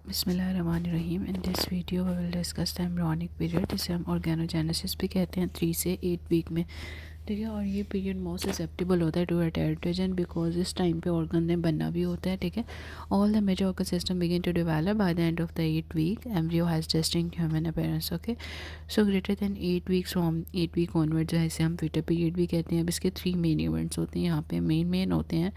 बिस्मिल्लाहिर्रहमानिर्रहीम। In this video we will discuss the embryonic period, जिसे हम ऑर्गेनोजेनेसिस भी कहते हैं, 3 से 8 वीक में। ठीक है, और ये पीरियड मोस्ट ससेप्टेबल होता है टू टेरोटोजन बिकॉज इस टाइम पे ऑर्गन ने बनना भी होता है। ठीक है, all the major organ system begin to develop by the end of the 8 week. Embryo has distinct human appearance. Okay, so greater than 8 weeks from 8 week onward जो है इसे हम फीटर पीरियड भी कहते हैं। अब इसके 3 मेन इवेंट्स होते हैं यहाँ पे, मेन होते हैं।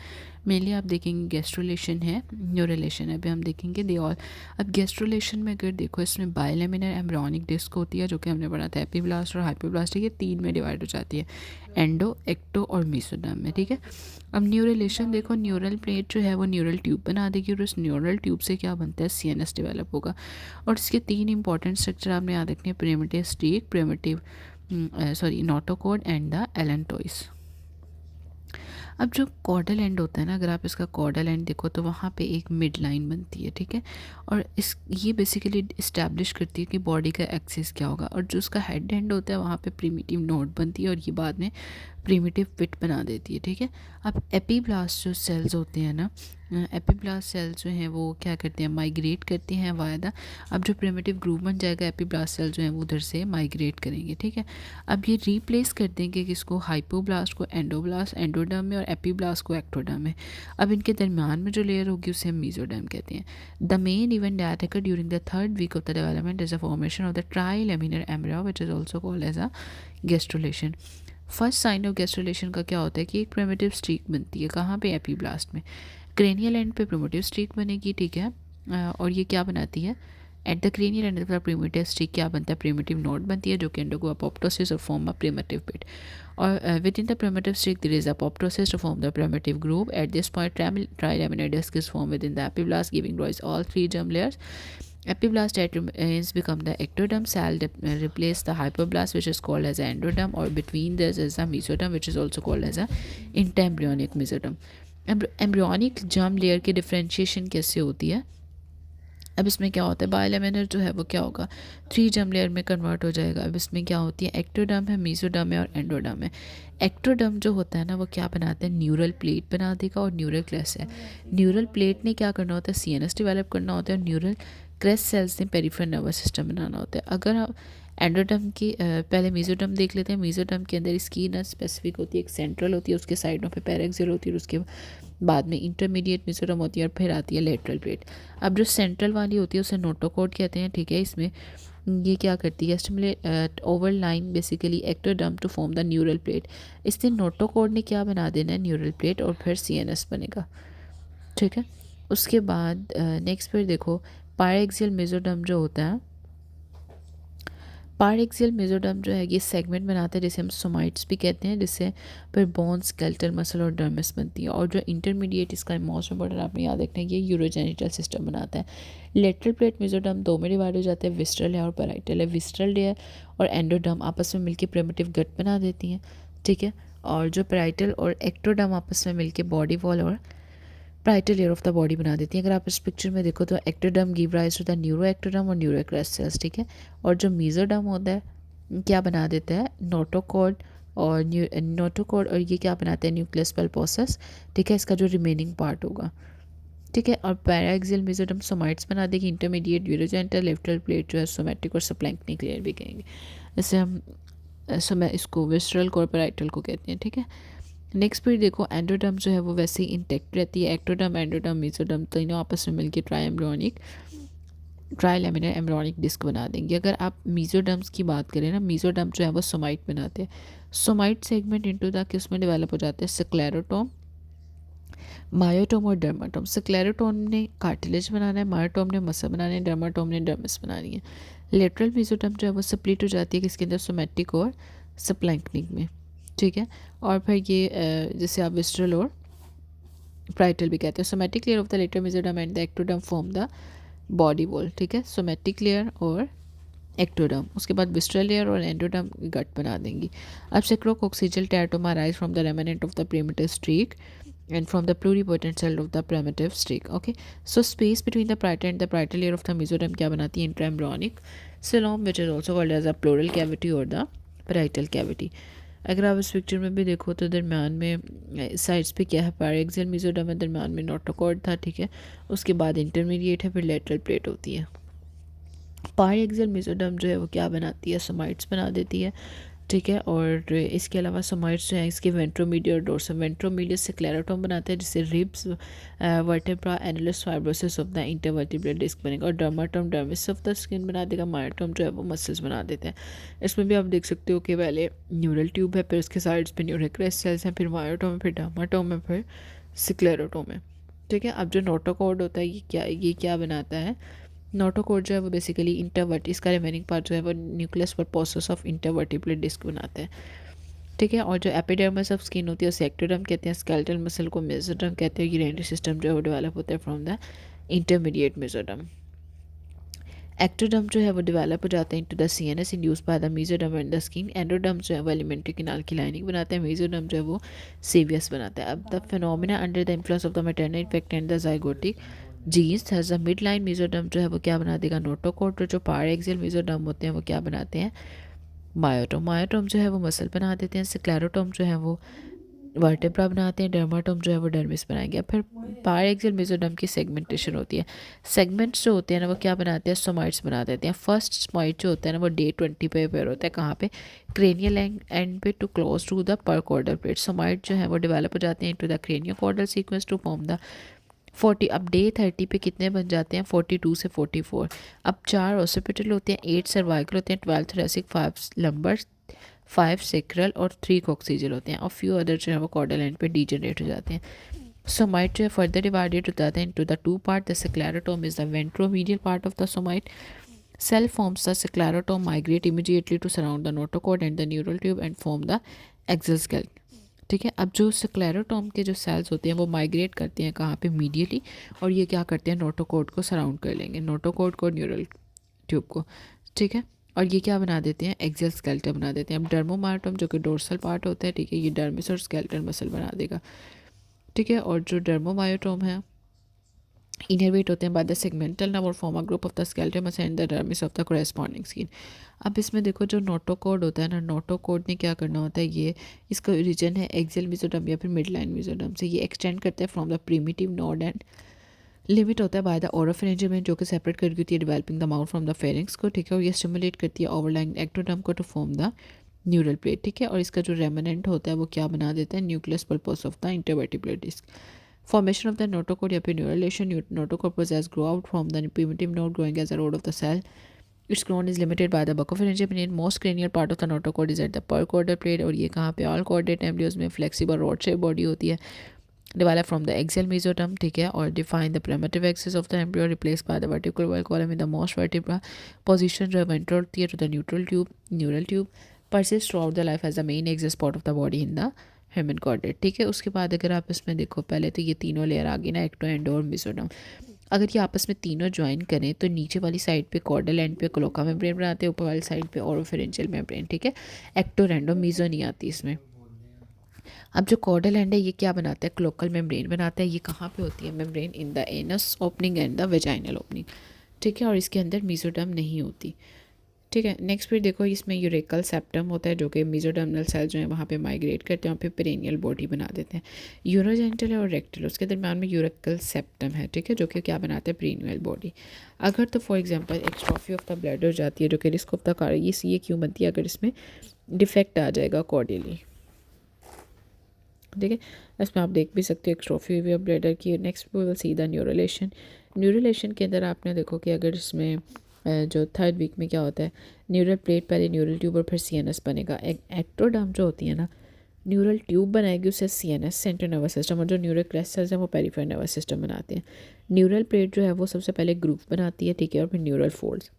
मेनली आप देखेंगे गेस्ट्रुलेशन है, न्यूरलेशन है, अभी हम देखेंगे दे ऑल। अब गेस्ट्रुलेशन में अगर देखो, इसमें बायलेमिनर एम्ब्रियोनिक डिस्क होती है, जो कि हमने पढ़ा था एपीब्लास्ट और हाइपोब्लास्ट। ये 3 में डिवाइड हो जाती है, एंडो, एक्टो और मेसोडर्म में। ठीक है, अब न्यूरलेशन देखो, न्यूरल प्लेट जो है वो न्यूरल ट्यूब बना देगी, और उस न्यूरल ट्यूब से क्या बनता है, सीएनएस डेवलप होगा। और इसके 3 इंपॉर्टेंट स्ट्रक्चर आपने याद रखने हैं, primitive streak, notochord and the allantois. अब जो कॉर्डल एंड होता है ना, अगर आप इसका कॉर्डल एंड देखो तो वहाँ पे एक मिड लाइन बनती है। ठीक है, और ये बेसिकली इस्टेब्लिश करती है कि बॉडी का एक्सिस क्या होगा। और जो उसका हेड एंड होता है वहाँ पे प्रीमिटिव नोड बनती है, और ये बाद में प्रीमिटिव पिट बना देती है। ठीक है, अब एपीब्लास्ट जो सेल्स होते हैं ना, एपीब्लास्ट सेल्स जो हैं वो क्या करते हैं, माइग्रेट करती हैं वायदा। अब जो प्रिमिटिव ग्रूव बन जाएगा, एपीब्लास्ट सेल जो हैं वो उधर से माइग्रेट करेंगे। ठीक है, अब ये रिप्लेस कर देंगे किसको, हाइपोब्लास्ट को एंडोब्लास्ट एंडोडर्म में, और एपीब्लास्ट को एक्टोडर्म में। अब इनके दरमियान में जो लेयर होगी उसे हम मीजोडर्म कहते हैं। The main event that occur during the 3rd week of the development is the formation of the trilaminar embryo which is also called as a gastrulation. First sign of gastrulation का क्या होता है कि एक primitive streak बनती है, कहाँ पे, एपीब्लास्ट में। क्रेनियल एंड पे प्रिमिटिव स्ट्रीक बनेगी। ठीक है, और ये क्या बनाती है, at the cranial end the primitive streak क्या बनता है, प्रिमिटिव नोड बनती है, जो कि अंडरगो अपोप्टोसिस और फॉर्म अ प्रिमिटिव पिट। और within the primitive streak there is apoptosis to form the primitive groove. At this point trilaminar disc is form within the epiblast giving rise all 3 germ layers. Epiblast remains become the ectoderm cell, replace the hypoblast which is called as endoderm, or between this is the mesoderm which is also called as a interembryonic mesoderm. Embryonic germ layer की differentiation कैसे होती है, अब इसमें क्या होता है, बायोलेमिनर जो है वो क्या होगा, 3 जर्म लेयर में कन्वर्ट हो जाएगा। अब इसमें क्या होती है, एक्टोडर्म है, मेसोडर्म है और एंडोडर्म है। एक्टोडर्म जो होता है ना वो क्या बनाता है, न्यूरल प्लेट बना देगा, और न्यूरल क्रेस्ट है। न्यूरल प्लेट ने क्या करना होता है, सीएनएस डेवलप करना होता है, और न्यूरल क्रेस्ट सेल्स ने पेरिफेरल नर्वस सिस्टम बनाना होता है। अगर आप एंडोडर्म की पहले मेसोडर्म देख लेते हैं। मेसोडर्म के अंदर इसकी ना स्पेसिफिक होती है, एक सेंट्रल होती है, उसके साइडों पे पैराक्सियल होती है, और उसके बाद में इंटरमीडिएट मेसोडर्म होती है, और फिर आती है लेटरल प्लेट। अब जो सेंट्रल वाली होती है उसे नोटोकॉर्ड कहते हैं। ठीक है, इसमें ये क्या करती है, stimulate overlying basically ectoderm to form the neural plate. इसलिए नोटोकॉर्ड ने क्या बना देना है, न्यूरल प्लेट, और फिर सीएनएस बनेगा। ठीक है, उसके बाद नेक्स्ट फिर देखो, पायरेक्सियल मेसोडर्म जो होता है, पायरेक्सियल मेसोडर्म जो है ये सेगमेंट बनाता है, जिसे हम सोमाइट्स भी कहते हैं, जिससे फिर बोन, स्केलेटल मसल और डर्मिस बनती है। और जो इंटरमीडिएट इसका मोस्ट इंपॉर्टेंट आपने याद रखना है, ये यूरोजेनिटल सिस्टम बनाता है। लेटरल प्लेट मेसोडर्म 2 में डिवाइड हो जाते हैं, विस्ट्रल है और पैराइटल है। विस्ट्रल लेयर और एंडोडर्म आपस में मिलकर प्रिमिटिव गट बना देती हैं। ठीक है, और जो पैराइटल और एक्टोडर्म आपस में मिलकर बॉडी वॉल और parietal layer of the body बना देती है। अगर आप इस पिक्चर में देखो तो ectoderm give rise to the neuro ectoderm और न्यूरो क्रेस्ट सेल्स। ठीक है, और जो मेसोडर्म होता है क्या बना देता है, नोटोकॉर्ड और ये क्या बनाते हैं, न्यूक्लियस पल्पोसस। ठीक है, इसका जो रिमेनिंग पार्ट होगा। ठीक है, और पैराक्सियल मेसोडर्म सोमाइट्स बना देगी। इंटरमीडिएट यूरोजेनिटल लेटरल प्लेट जो है सोमैटिक और सप्लैंक्निक लेयर भी कहेंगे, जैसे हम इसको विस्ट्रल को और पैराइटल को कहते हैं। ठीक है, नेक्स्ट फिर देखो, एंडोडर्म जो है वो वैसे ही इंटेक्ट रहती है। एक्टोडर्म, एंडोडर्म, मेसोडर्म तीनों आपस में मिलकर ट्राइलेमिनर एम्ब्रियोनिक डिस्क बना देंगे। अगर आप मेसोडर्म्स की बात करें ना, मेसोडर्म जो है वो सोमाइट बनाते हैं। सोमाइट सेगमेंट इनटू द किस में डेवलप हो जाते हैं, स्क्लेरोटोम, मायोटोम और डर्माटोम। स्क्लेरोटोम ने कार्टिलेज बनाना है, मायोटोम ने मसल बनाना है, डर्माटोम ने डर्मिस बनानी है। लेटरल मेसोडर्म जो है वो स्प्लिट हो जाती है किसके अंदर, सोमैटिक और सप्लैंक्निक में। ठीक है, और फिर ये जैसे आप विस्ट्रल और प्राइटल भी कहते हैं। Somatic layer of the lateral mesoderm and the ectoderm form the body wall. ठीक है, सोमैटिक लेयर और एक्टोडर्म, उसके बाद विस्ट्रल लेयर और एंडोडर्म गट बना देंगी। अब sacrococcygeal teratoma rise from the remnant of the primitive streak and from the pluripotent cell of the primitive streak. Okay, so space between the parietal and the parietal layer of the mesoderm क्या बनाती है, intraembryonic coelom which is also called as a pleural cavity or the parietal cavity. अगर आप इस picture में भी देखो तो दरम्यान में साइड्स पे क्या है, पैराक्सियल मेसोडर्म है, दरम्यान में नोटोकॉर्ड था, ठीक है। उसके बाद इंटरमीडिएट है, फिर लेटरल प्लेट होती है। पैराक्सियल मेसोडर्म जो है वो क्या बनाती है, सोमाइट्स बना देती है, ठीक है। और इसके अलावा सोमाइट्स जो है इसके वेंट्रोमीडियल और डोर्सम, वेंट्रोमीडियस से क्लेरोटोम बनाते हैं जिससे ribs, vertebra, annulus, fibrosus of the intervertebral disc बनेगा, और dermatome dermis of the skin बना देगा, मायोटोम जो है वो मसल्स बना देते हैं। इसमें भी आप देख सकते हो कि पहले न्यूरल ट्यूब है, फिर उसके साइड्स पे न्यूरल क्रेस्ट सेल्स हैं, फिर मायोटोम है, फिर डर्माटोम है, फिर स्क्लेरोटोम है, ठीक है। अब जो नोटोकॉर्ड होता है ये क्या बनाता है, नोटोकॉर्ड जो है वो बेसिकली इंटरवर्ट, इसका रिमेनिंग पार्ट जो है वो न्यूक्लियस पर प्रोसेस ऑफ इंटरवर्टिब्रल डिस्क बनाते हैं, ठीक है। और जो एपिडर्मिस ऑफ स्किन होती है उसे एक्टोडर्म कहते हैं, स्केलेटल मसल को मेसोडर्म कहते हैं, यूरिनरी सिस्टम जो है वो डेवलप होता है from the intermediate mesoderm. Ectoderm जो है वो डेवलप हो जाते हैं into the CNS induced by the mesoderm and the skin. Endoderm जो है वो एलिमेंट्री कैनाल की लाइनिंग बनाते हैं, मेसोडर्म जो है वो सीवियस बनाता है। अब the phenomena under the influence of the maternal effect and the zygotic genes has a mid line mesoderm जो है वो क्या बना देगा, नोटोकॉर्ड। जो पैराक्सियल मेसोडर्म होते हैं वो क्या बनाते हैं, मायोटोम। मायोटोम जो है वो मसल बना देते हैं, स्क्लेरोटोम जो है वो वर्टेब्रा बनाते हैं, डर्माटोम जो है वो डर्मिस बनाएंगे। फिर पैराक्सियल मेसोडर्म की सेगमेंटेशन होती है, सेगमेंट्स जो होते हैं ना वो क्या बनाते हैं, सोमाइट्स बना देते हैं। फर्स्ट सोमाइट जो होता है ना वो डे 20 पे अपेयर होता है, कहाँ पे, क्रेनियल एंड पे to close to the parachordal plate. Somite जो है वो डेवलप हो जाते हैं into the craniochordal sequence to form the 40। अब डे 30 पे कितने बन जाते हैं, 42 से 44। अब 4 ऑसिपिटल होते हैं, 8 सर्वाइकल होते हैं, 12 थोरेसिक, 5 लंबर, 5 सेक्रल और 3 कॉक्सीजल होते हैं, और फ्यू अदर जो है वो कॉर्डल एंड पे डीजनरेट हो जाते हैं। सोमाइट जो है फर्दर डिवाइडेड हो जाता है into the two part, the sclerotome is the ventromedial part of the somite. Cell forms the sclerotome migrate immediately to surround the notochord and the neural tube and form the exoskeleton, ठीक है। अब जो sclerotome के जो sales होते हैं वो migrate करते हैं कहाँ पे, मीडियली, और ये क्या करते हैं, नोटोकॉर्ड को सराउंड कर लेंगे, नोटोकॉर्ड को, न्यूरल ट्यूब को, ठीक है। और ये क्या बना देते हैं, एक्सल स्केलेटन बना देते हैं। अब डर्मोमायोटोम जो कि डोर्सल पार्ट होता है, ठीक है, ये डर्मिस और स्केलेटल मसल बना देगा, ठीक है। और जो डर्मोमायोटोम है इनर्वेट होते हैं बाय द सेगमेंटल नर्व और form a group of the skeletal muscle and the dermis of the corresponding skin. अब इसमें देखो जो नोटोकॉर्ड होता है ना, नोटोकॉर्ड ने क्या करना होता है, ये इसका ओरिजिन है एक्सियल मेसोडर्म या फिर मिड लाइन मेसोडर्म से, ये एक्सटेंड करता है from the primitive node and limit होता है बाय द ओरोफिनेंजियम जो कि सेपरेट करती होती है developing the mouth from the pharynx को, ठीक है। और ये स्टिमुलेट करती है ओवरलाइंग एक्टोडर्म को to form the neural plate, ठीक है। और इसका जो रेमिनेंट होता है वो क्या बना देता है, nucleus pulposus of the intervertebral disc. Formation of the notochord या फिर neurulation, notochord process grow out from the primitive node growing as a rod of the cell. Its crown is limited by the buccopharyngeal vein. Most cranial part of the notochord is at the perchordal plate, और ये कहाँ पे, all chordate embryos में flexible rod shaped body होती है, develop from the axial mesoderm, ठीक है। और define the primitive axis of the embryo replaced by the vertical wall column in the most vertebra position जो ventral होती है to the neural tube persist throughout the life as the main axis part of the body in the human chordate, ठीक है। उसके बाद अगर आप इसमें देखो, पहले तो ये तीनों लेयर आ गई ना, एक्टो, एंडो और मेसोडर्म। अगर ये आपस में तीनों ज्वाइन करें तो नीचे वाली साइड पे कॉर्डल एंड पे क्लोका मेम्ब्रेन बनाते हैं, ऊपर वाली साइड पे ओरोफिरेंजियल मेम्ब्रेन, ठीक है। एक्टो, एंडो, मेसो नहीं आती इसमें। अब जो कॉर्डल एंड है ये क्या बनाता है, क्लोकल मेम्ब्रेन बनाता है। ये कहाँ पे होती है, membrane in the anus opening and the vaginal opening, ठीक है। और इसके अंदर मेसोडर्म नहीं होती, ठीक है। नेक्स्ट फिर देखो, इसमें यूरेकल सेप्टम होता है जो कि मेसोडर्मल सेल जो है वहाँ पे माइग्रेट करते हैं और फिर पेरेनियल बॉडी बना देते हैं। यूरोजेंटल और रेक्टल, उसके दरम्यान में यूरेकल सेप्टम है, ठीक है, जो कि क्या बनाते हैं, पेरेनियल बॉडी। अगर तो for example exstrophy of the bladder हो जाती है जो कि रिस्क ऑफ द कार, ये क्यों बनती है, अगर इसमें डिफेक्ट आ जाएगा कॉर्डियली, ठीक है। इसमें आप देख भी सकते हो एक्स्ट्रॉफी ऑफ ब्लैडर की। Next we will see the neurulation. Neurulation के अंदर आपने देखो कि अगर इसमें जो थर्ड वीक में क्या होता है, न्यूरल प्लेट पहले न्यूरल ट्यूब और फिर सीएनएस बनेगा। एक्टोडर्म जो होती है ना, न्यूरल ट्यूब बनाएगी, उससे सीएनएस सेंट्रल नर्वस सिस्टम, और जो न्यूरल क्रेस्ट सेल्स हैं वो पेरिफेरल नर्वस सिस्टम बनाते हैं। न्यूरल प्लेट जो है वो सबसे पहले ग्रुप बनाती है, ठीक है, और फिर न्यूरल फोल्ड्स,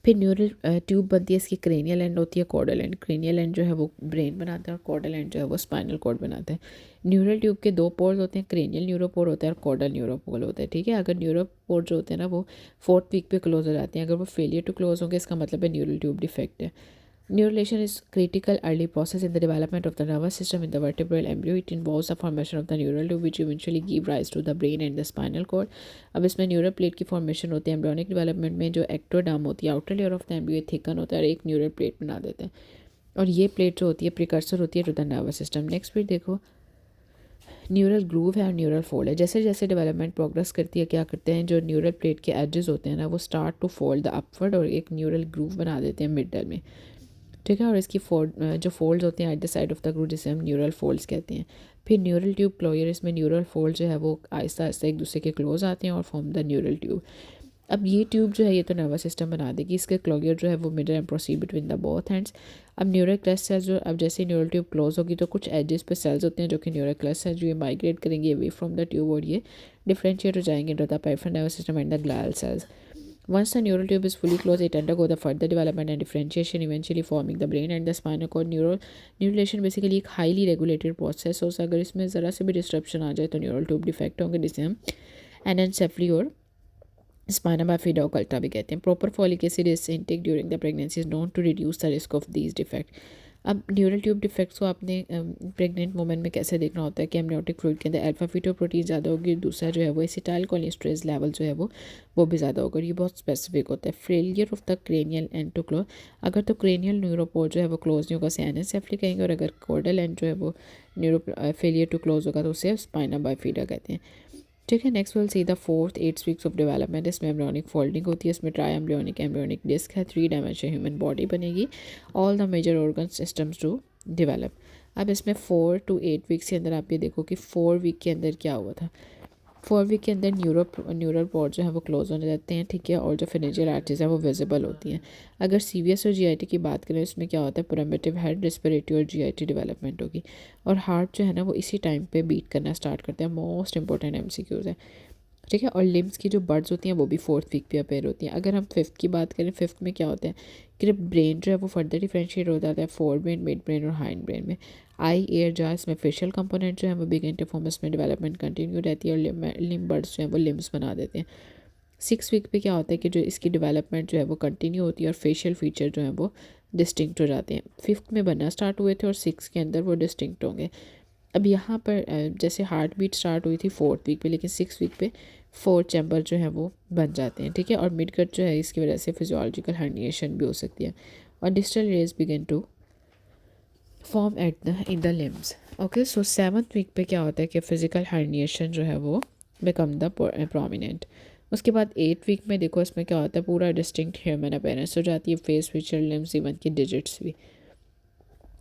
फिर न्यूरल ट्यूब बनती है, इसकी क्रेनियल एंड होती है, कॉर्डल एंड। क्रेनियल एंड जो है वो ब्रेन बनाता है और कॉर्डल एंड जो है वो स्पाइनल कॉर्ड बनाता है। न्यूरल ट्यूब के 2 पोर्स होते हैं, क्रेनियल न्यूरोपोर होता है और कॉर्डल न्यूरोपोर होता है, ठीक है। अगर न्यूरोपोर जो होते हैं ना वो 4th वीक पे क्लोज हो जाते हैं, अगर वो फेलियर टू क्लोज होंगे इसका मतलब है न्यूरल ट्यूब डिफेक्ट है। Neurulation is critical early process in the development of the nervous system in the vertebral embryo. It involves the formation of the neural tube which eventually give rise to the brain and the spinal cord. अब इसमें neural plate की formation होती है embryonic development में। जो ectoderm होती है, outer layer of the embryo thicken होता है और एक न्यूरल प्लेट बना देते हैं। और ये प्लेट जो होती है प्रिकर्सर होती है to the nervous system. Next फिर देखो न्यूरल ग्रूव है और न्यूरल फोल्ड है। जैसे जैसे डेवलपमेंट प्रोग्रेस करती है क्या करते हैं जो न्यूरल प्लेट के एजेस होते हैं ना वो start to fold the upward और एक न्यूरल ग्रूव बना देते हैं मिडल में, ठीक है। और इसकी जो फोल्ड्स होते हैं at the side of the groove जिसे हम न्यूरल फोल्ड्स कहते हैं। फिर न्यूरल ट्यूब क्लोजर, इसमें न्यूरल फोल्ड जो है वो आहिस्ता आहिस्ता एक दूसरे के क्लोज आते हैं और फॉर्म द न्यूरल ट्यूब। अब ये ट्यूब जो है ये तो नर्वस सिस्टम बना देगी, इसके क्लोजर जो है वो middle and proceed between the both hands. अब न्यूरल क्लच सेल्स जो अब जैसे न्यूरल ट्यूब क्लोज होगी तो कुछ एजेस पे सेल्स होते हैं जो कि न्यूरल क्लच सेल्स जो ये माइग्रेट करेंगे अवे फ्रॉम द ट्यूब और ये डिफरेंशिएट हो जाएंगे into the peripheral nervous system and the glial cells. Once the neural tube is fully closed, it undergo the further development and differentiation, eventually forming the brain and the spinal cord. Neurulation basically एक highly regulated process हो, अगर इसमें ज़रा से भी disruption आ जाए तो neural tube defect होंगे जिसे हम एनेंसेफली और स्पाइना बाइफिडा कल्टा भी कहते हैं। Proper folic acid is intake during the pregnancy is known to reduce the risk of these defect. अब न्यूरल ट्यूब डिफेक्ट्स को आपने प्रेग्नेंट वुमेन में कैसे देखना होता है कि एमनियोटिक फ्लूइड के अंदर अल्फा फीटोप्रोटीन ज़्यादा होगी, दूसरा जो है वो एसिटाइल कोलेस्ट्रेज लेवल जो है वो भी ज़्यादा होगा। ये बहुत स्पेसिफिक होता है। Failure of the cranial end to close, अगर तो क्रेनियल न्यूरोपोर जो है वो क्लोज नहीं होगा उसे एनेंसेफली कहेंगे, और अगर कॉर्डल एंड जो है वो फेलियर टू क्लोज होगा तो उसे स्पाइना बाइफिडा कहते हैं, ठीक है। Next will see the 4th 8 weeks of development. इसमें एम्ब्रियोनिक फोल्डिंग होती है, इसमें ट्राई एम्ब्रियोनिक डिस्क है, 3 डायमेंशनल ह्यूमन बॉडी बनेगी, all the major organ systems to develop. अब इसमें 4 to 8 वीक्स के अंदर आप ये देखो कि 4 वीक के अंदर क्या हुआ था। 4 वीक के अंदर न्यूरल पोर्ट जो है वो क्लोज होने लगते हैं, ठीक है, और जो फेरेंजियल आर्टरीज है वो विजिबल होती हैं। अगर सीवीएस और जीआईटी की बात करें इसमें क्या होता है प्रोमेटिव हेड रेस्पिरेटरी और जीआईटी डेवलपमेंट होगी, और हार्ट जो है ना वो इसी टाइम पे बीट करना स्टार्ट करते हैं। मोस्ट इंपॉर्टेंट एमसीक्यूज है, ठीक है। और लिम्स की जो बर्ड्स होती हैं वो भी 4th वीक पे अपेयर होती हैं। अगर हम 5th की बात करें 5th में क्या होता है कि ब्रेन जो है वो फर्दर डिफ्रेंशिएट हो जाता है फोर ब्रेन, मिड ब्रेन और हाइंड ब्रेन में। आई एयर जा इसमें फेशियल कंपोनेंट जो है वो बिगिन टू फॉर्म, इसमें डेवलपमेंट कंटिन्यू रहती है और लिम्ब बर्ड्स जो है वो लिम्स बना देते हैं। 6 वीक पे क्या होता है कि जो इसकी डेवलपमेंट जो है वो कंटिन्यू होती है और फेशियल फीचर जो है वो डिस्टिंक्ट हो जाते हैं। 5th में बनना स्टार्ट हुए थे और 6 के अंदर वो डिस्टिंक्ट होंगे। अब यहाँ पर जैसे हार्ट बीट स्टार्ट हुई थी 4th वीक पे, लेकिन 6 वीक पे 4 चैम्बर जो है वो बन जाते हैं, ठीक है। और मिड कट जो है इसकी वजह से फिजियोलॉजिकल हर्निएशन भी हो सकती है, और distal rays begin to form at the in the limbs. Okay, so 7th week पे क्या होता है कि फिजिकल हर्निएशन जो है वो बिकम द प्रोमिनेंट। उसके बाद 8th वीक में देखो इसमें क्या होता है पूरा डिस्टिंक्ट ह्यूमन अपीयरेंस हो जाती है, फेस फीचर लिम्स इवन की डिजिट्स भी।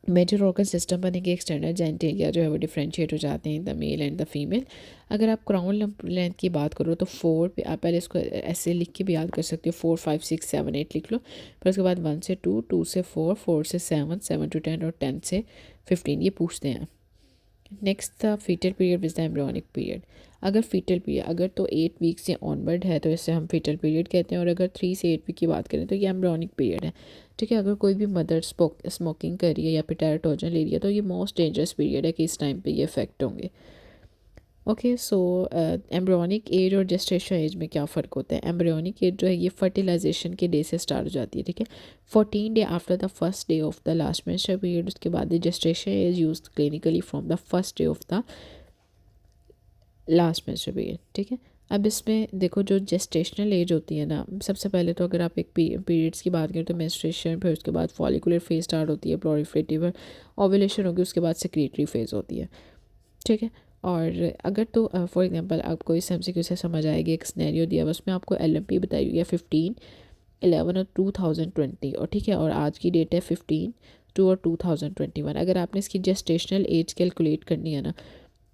मेजर ऑर्गन सिस्टम बनेंगे, एक्सटर्नल जेनिटेलिया जो है वो डिफ्रेंशिएट हो जाते हैं the male and the female. अगर आप क्राउन लेंथ की बात करो तो 4 पे आप पहले इसको ऐसे लिख के भी याद कर सकते हो, 4 5 6 7 8 लिख लो, फिर उसके बाद 1 से 2, 2 से 4, 4 से 7, 7 to 10 और 10 से 15 ये पूछते हैं। Next the fetal period with the embryonic period. अगर फीटल पीरियड अगर तो 8 वीक से ऑनवर्ड है तो इसे हम फीटल पीरियड कहते हैं, और अगर 3 से 8 वीक की बात करें तो ये एम्ब्रियोनिक पीरियड है, ठीक है। अगर कोई भी मदर स्मोकिंग कर रही है या फिर टेराटोजन ले रही है तो ये मोस्ट डेंजरस पीरियड है कि इस टाइम पे ये इफेक्ट होंगे। ओके, सो एम्ब्रियोनिक एज और जेस्टेशन एज में क्या फ़र्क होता है। एम्ब्रियोनिक एज जो है ये फर्टिलाइजेशन के डे से स्टार्ट हो जाती है, ठीक है, 14 day after the first day of the last menstrual period. उसके बाद gestation age use clinically from the first day of the last menstrual period, ठीक है। अब इसमें देखो जो जेस्टेशनल एज होती है ना, सबसे पहले तो अगर आप एक पीरियड्स की बात करें तो मेंस्ट्रुएशन, फिर उसके बाद फॉलिकुलर फेज स्टार्ट होती है, प्लोरिफरेटिव ओव्यूलेशन होगी, उसके बाद सेक्रेटरी फेज होती है, ठीक है। और अगर तो फॉर एग्जांपल आपको इस MCQ से समझ आएगी, एक सिनेरियो दिया हुआ उसमें आपको LMP बताई हुई है 15, 11 और 2020, और ठीक है, और आज की डेट है 15, 2 और 2021। अगर आपने इसकी जेस्टेशनल एज कैलकुलेट करनी है ना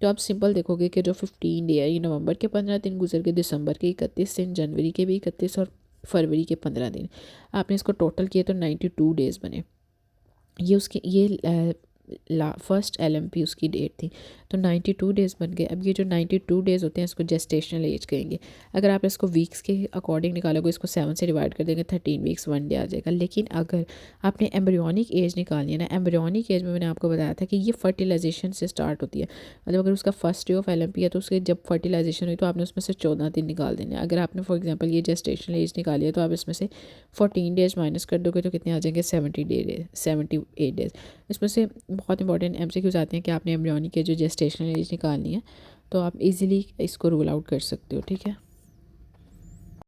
तो आप सिंपल देखोगे कि जो 15 डे है ये नवंबर के 15 दिन गुजर के, दिसंबर के 31 दिन, जनवरी के भी 31 और फरवरी के 15 दिन, आपने इसको टोटल किए तो 92 डेज़ बने। ये उसके ये फर्स्ट LMP उसकी डेट थी, तो 92 डेज़ बन गए। अब ये जो 92 डेज़ होते हैं इसको जेस्टेशनल एज कहेंगे। अगर आप इसको वीक्स के अकॉर्डिंग निकालोगे, इसको 7 से डिवाइड कर देंगे, 13 वीक्स 1 डे आ जाएगा। लेकिन अगर आपने एम्ब्रियोनिक एज निकालनी है ना, एम्ब्रियोनिक एज में मैंने आपको बताया था कि ये फर्टिलाइजेशन से स्टार्ट होती है, मतलब अगर उसका फर्स्ट डे ऑफ LMP है तो उसके जब फर्टिलाइजेशन हुई तो आपने उसमें से 14 दिन निकाल देने। अगर आपने फॉर एग्जाम्पल ये जेस्टेशनल एज निकाली है तो आप इसमें से 14 डेज़ माइनस कर दोगे तो कितने आ जाएंगे, 78 डेज़। इसमें से बहुत इंपॉर्टेंट MCQs आते हैं कि आपने एम्ब्रियोनिक के जो जेस्टेशनल एज निकालनी है, तो आप इजीली इसको रूल आउट कर सकते हो, ठीक है।